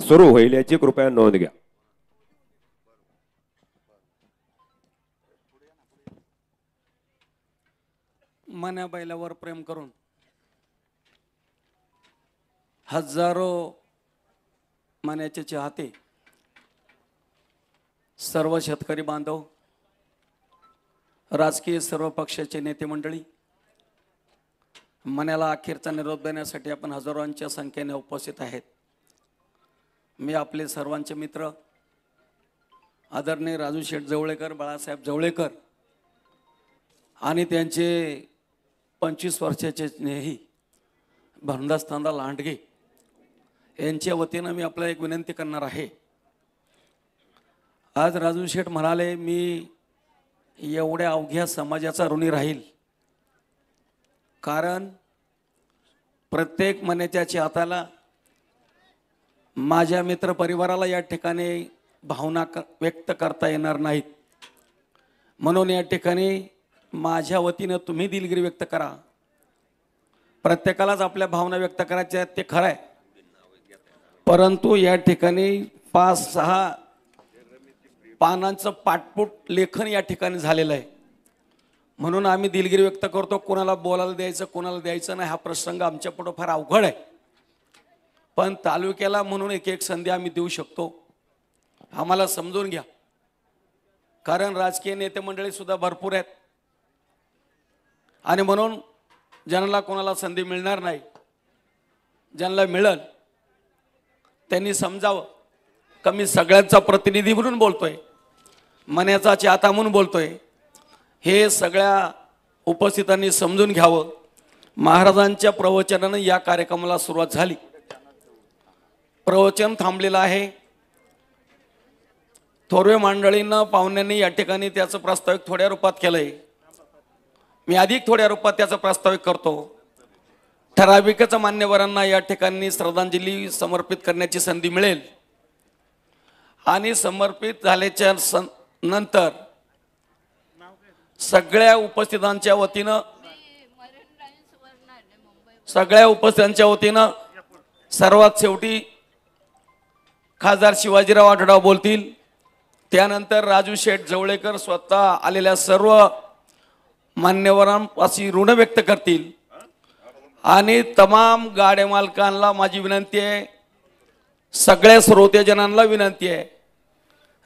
सुरू होईल याची कृपया नोंद घ्या। मन्या बैलावर प्रेम करून हजारो मन्याचे चाहते, सर्व शेतकरी बांधव, राजकीय सर्व पक्षाचे नेते मंडळी, मन्याला अखेरचा निरोप देण्यासाठी आपण हजारोंच्या संख्येने उपस्थित आहेत। मी आपले सर्वांचे मित्र आदरणीय राजू शेठ जवळेकर, बाळासाहेब जवळेकर आणि त्यांचे 25 वर्षाचे स्नेही भरदासतांदा लांडगे यांच्या वतीनं मी आपल्याला एक विनंती करणार आहे। आज राजू शेठ म्हणाले मी एवढ्या अवघ्या समाजाचा ऋणी राहील, कारण प्रत्येक मन्याच्या चाहत्याला, माझ्या मित्र परिवाराला या ठिकाणी भावना व्यक्त करता येणार नाहीत, म्हणून या ठिकाणी माझ्या वतीनं तुम्ही दिलगिरी व्यक्त करा। प्रत्येकालाच आपल्या भावना व्यक्त करायच्या आहेत, ते खरं आहे, परंतु या ठिकाणी 5-6 पानांचं पाठपुट लेखन या ठिकाणी झालेलं आहे, म्हणून आम्ही दिलगिरी व्यक्त करतो। कोणाला बोलायला द्यायचं, कोणाला द्यायचं नाही, हा प्रसंग आमच्या पुढे फार अवघड आहे, पण तालुक्याला म्हणून एक संधी आम्ही देऊ शकतो, आम्हाला समजून घ्या। कारण राजकीय नेते मंडळी सुद्धा भरपूर आहेत आणि म्हणून ज्यांना कोणाला संधी मिळणार नाही, ज्यांना मिळेल त्यांनी समजावं का मी सगळ्यांचा प्रतिनिधी म्हणून बोलतोय, मन्याचा चाहता म्हणून बोलतोय, हे सगळ्या उपस्थितांनी समजून घ्यावं। महाराजांच्या प्रवचनाने या कार्यक्रमाला सुरुवात झाली, प्रवचन थांबलेलं आहे। थोरवे मंडळींना पाहुण्यांनी या ठिकाणी त्याचं प्रास्ताविक थोड्या रूपात केलंय, मी अधिक थोड्या रूपात त्याचं प्रास्ताविक करतो। ठराविकच मान्यवरांना या ठिकाणी श्रद्धांजली समर्पित करण्याची संधी मिळेल आणि समर्पित झाल्याच्या नंतर सगळ्या उपस्थितांच्या वतीनं सर्वात शेवटी खासदार शिवाजीराव आढळराव बोलतील, त्यानंतर राजू शेठ जवळेकर स्वतः आलेल्या सर्व मान्यवरांपाशी ऋण व्यक्त करतील आणि तमाम गाड्या मालकांना माझी विनंती आहे, सगळ्या श्रोतेजनांना विनंती आहे,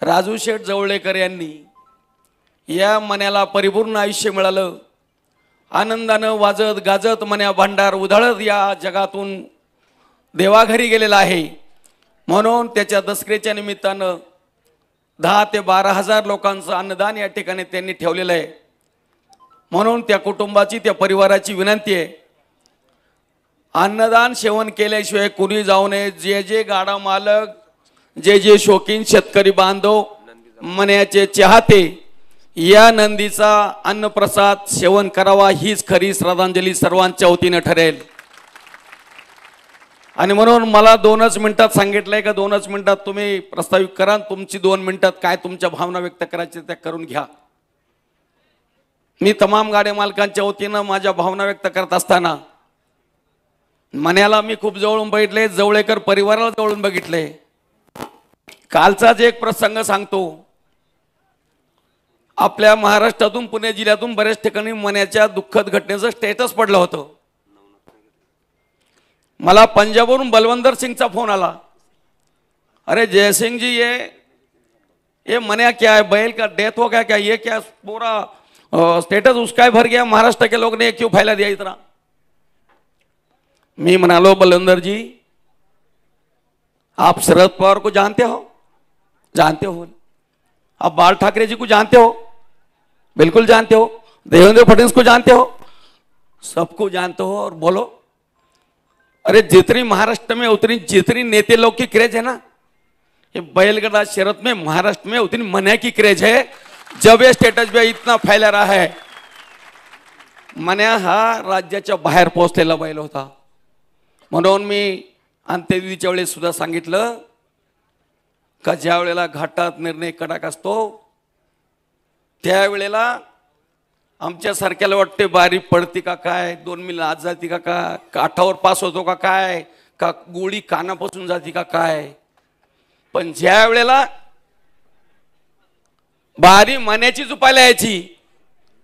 राजू शेठ जवळेकर यांनी या मन्याला परिपूर्ण आयुष्य मिळालं, आनंदानं वाजत गाजत मन्या भांडार उधळत या जगातून देवाघरी गेलेला आहे, म्हणून त्याच्या दसऱ्याच्या निमित्तानं 10 ते 12 हजार लोकांचं अन्नदान या ठिकाणी त्यांनी ठेवलेलं आहे, म्हणून त्या कुटुंबाची, त्या परिवाराची विनंती आहे, अन्नदान सेवन केल्याशिवाय कुणी जाऊ नये। जे जे गाडा मालक, जे जे शौकीन शेतकरी बांधव, मन्याचे चाहते, या नंदीचा अन्नप्रसाद सेवन करावा, हीच खरी श्रद्धांजली सर्वांच्या वतीने ठरेल। आणि म्हणून मला 2च मिनिटात सांगितलंय का 2च मिनिटात तुम्ही प्रस्तावित करा, तुमची 2 मिनिटात काय तुमच्या भावना व्यक्त करायच्या त्या करून घ्या। मी तमाम गाड्या मालकांच्या वतीनं माझ्या भावना व्यक्त करत असताना मन्याला मी खूप जवळून बघितले, जवळेकर परिवाराला जवळून बघितले। कालचाच एक प्रसंग सांगतो, आपल्या महाराष्ट्रातून पुणे जिल्ह्यातून बऱ्याच ठिकाणी मन्याच्या दुःखद घटनेचं स्टेटस पडलं होतं। मला पंजाबवरून बलवंदर सिंगचा फोन आला, अरे जयसिंग जी ये मन्या क्या है, बैल का डेथ हो गया क्या, ये क्या पूरा स्टेटस उसका भर गया, महाराष्ट्र के लोग ने क्यों फैला दिया इतना। मैं मनालो बलवंदर जी, आप शरद पवार को जानते हो? जानते हो। आप बाल ठाकरे जी को जानते हो? बिल्कुल जानते हो। देवेंद्र फडणवीस को जानते हो? सबको जानते हो। और बोलो, अरे जितनी महाराष्ट्र में उतनी जितनी नेते लोग की क्रेज है ना, ये बैलगाड़ा शरद में महाराष्ट्र में उतनी मन्या की क्रेज है। जब ये स्टेटस पे इतना फैला रहा है, मन्या हा राज्याच्या बाहेर पोहोचलेला बैल होता, म्हणून मी अंत्यविधीच्या वेळेस सुद्धा सांगितलं का ज्या वेळेला घाटात निर्णय कडक असतो त्यावेळेला आमच्या सारख्याला वाटते बारी पडती का काय, 2 मिल आत जाती का काय, काठावर पास होतो का काय, का गोळी कानापासून जाती का काय, पण ज्या वेळेला बारी मण्याची झुपायला यायची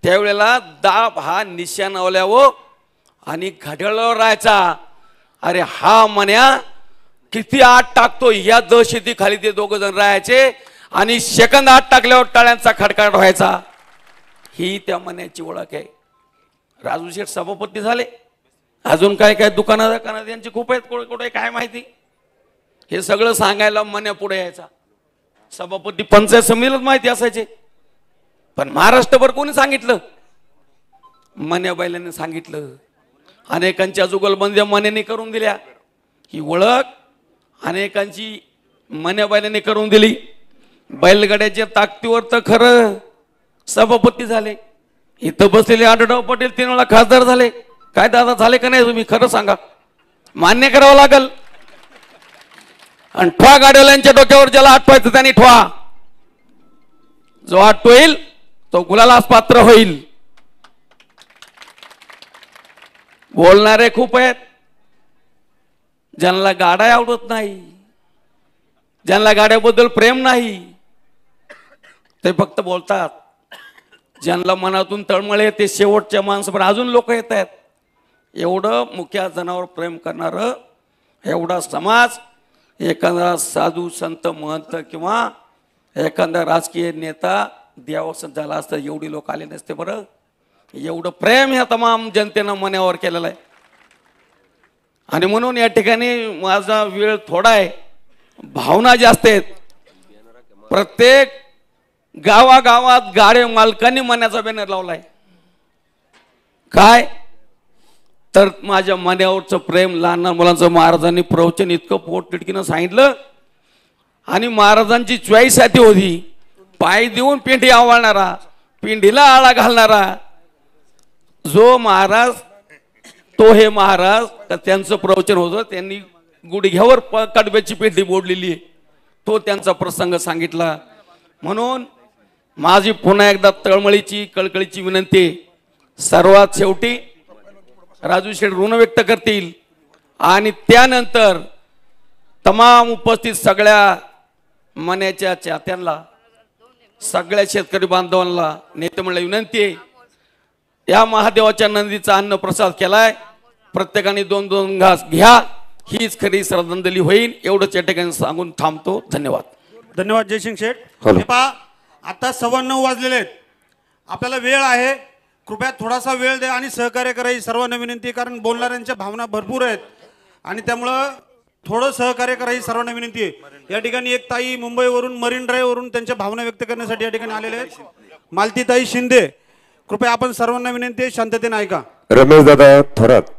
त्यावेळेला दाब हा निशाणावल्यावर आणि घड्याळावर राहायचा. अरे हा मन्या किती आत टाकतो या दहशती खाली ते दोघ जण राहायचे आणि सेकंद आत टाकल्यावर टाळ्यांचा खडकाट व्हायचा. ही त्या मन्याची ओळख आहे. राजू शेठ सभापती झाले, अजून काय काय दुकानात यांची खूप आहेत, कुठे काय माहिती. हे सगळं सांगायला मन्या पुढे यायचा. सभापती पंचायत समितीलाच माहिती असायचे, पण महाराष्ट्रभर कोणी सांगितलं? मन्याबाईलांनी सांगितलं. अनेकांच्या जुगलबंद्या मन्याने करून दिल्या. ही ओळख अनेकांची मन्याबाईलांनी करून दिली. बैलगाड्याच्या ताकदीवर तर खरं सभापती झाले. इथं बसलेले आढळराव पटेल 3 वेळा खासदार झाले. काय दादा झाले का नाही तुम्ही खरं सांगा, मान्य करावं लागल. आणि ठवा गाड्यावाल्यांच्या डोक्यावर ज्याला आठवायचं त्यांनी ठवा. जो आठवेल तो गुलालास पात्र होईल. बोलणारे खूप आहेत, ज्यांना गाड्या आवडत नाही, ज्यांना गाड्याबद्दल प्रेम नाही, ते फक्त बोलतात. ज्यांना मनातून तळमळे ते शेवटच्या माणसं, पण अजून लोक येत आहेत. एवढं मुख्या जनावर प्रेम करणार एवढा समाज एखादा साधू संत महंत किंवा एखादा राजकीय नेता देवासन झाला असता एवढी लोक आले नसते. बरं, एवढं प्रेम ह्या तमाम जनतेनं मनावर केलेलं आहे. आणि म्हणून या ठिकाणी माझा वेळ थोडा आहे, भावना जास्त आहेत. प्रत्येक गावागावात गाडे मालकांनी मन्याचा बॅनर लावलाय. काय तर माझ्या मन्यावरचं प्रेम, लहान लहान मुलांचं महाराजांनी प्रवचन इतकं पोट तिटकीनं सांगितलं. आणि महाराजांची चॉईस साठी होती, पाय देऊन पिंडी आवळणारा, पिंडीला आळा घालणारा जो महाराज तो हे महाराज. तर त्यांचं प्रवचन होतं, त्यांनी गुडघ्यावर कडब्याची पिंडी बोडलेली आहे, तो त्यांचा प्रसंग सांगितला. म्हणून माझी पुन्हा एकदा तळमळीची कळकळीची विनंती, सर्वात शेवटी राजू शेठ ऋण व्यक्त करतील आणि त्यानंतर तमाम उपस्थित सगळ्या मन्याच्या चाहत्यांना, सगळ्या शेतकरी बांधवांना नेते मंडळी विनंती आहे, या महादेवाच्या नंदीचा अन्न प्रसाद केलाय, प्रत्येकाने 2-2 घास घ्या, हीच खरी श्रद्धांजली होईल. एवढंच या ठिकाणी सांगून थांबतो. धन्यवाद. धन्यवाद जयसिंग शेठ. हॅलो. हे पहा, आता 9:15 वाजलेले आहेत, आपल्याला वेळ आहे, कृपया थोडासा वेळ द्या आणि सहकार्य करायची सर्वांना विनंती आहे. कारण बोलणाऱ्यांच्या भावना भरपूर आहेत आणि त्यामुळं थोडं सहकार्य करायची सर्वांना विनंती आहे. या ठिकाणी एक ताई मुंबईवरून मरीन ड्राईव्ह वरून त्यांच्या भावना व्यक्त करण्यासाठी या ठिकाणी आलेले आहेत, मालतीताई शिंदे. कृपया आपण सर्वांना विनंती आहे शांततेने ऐका. रमेश दादा थोरात.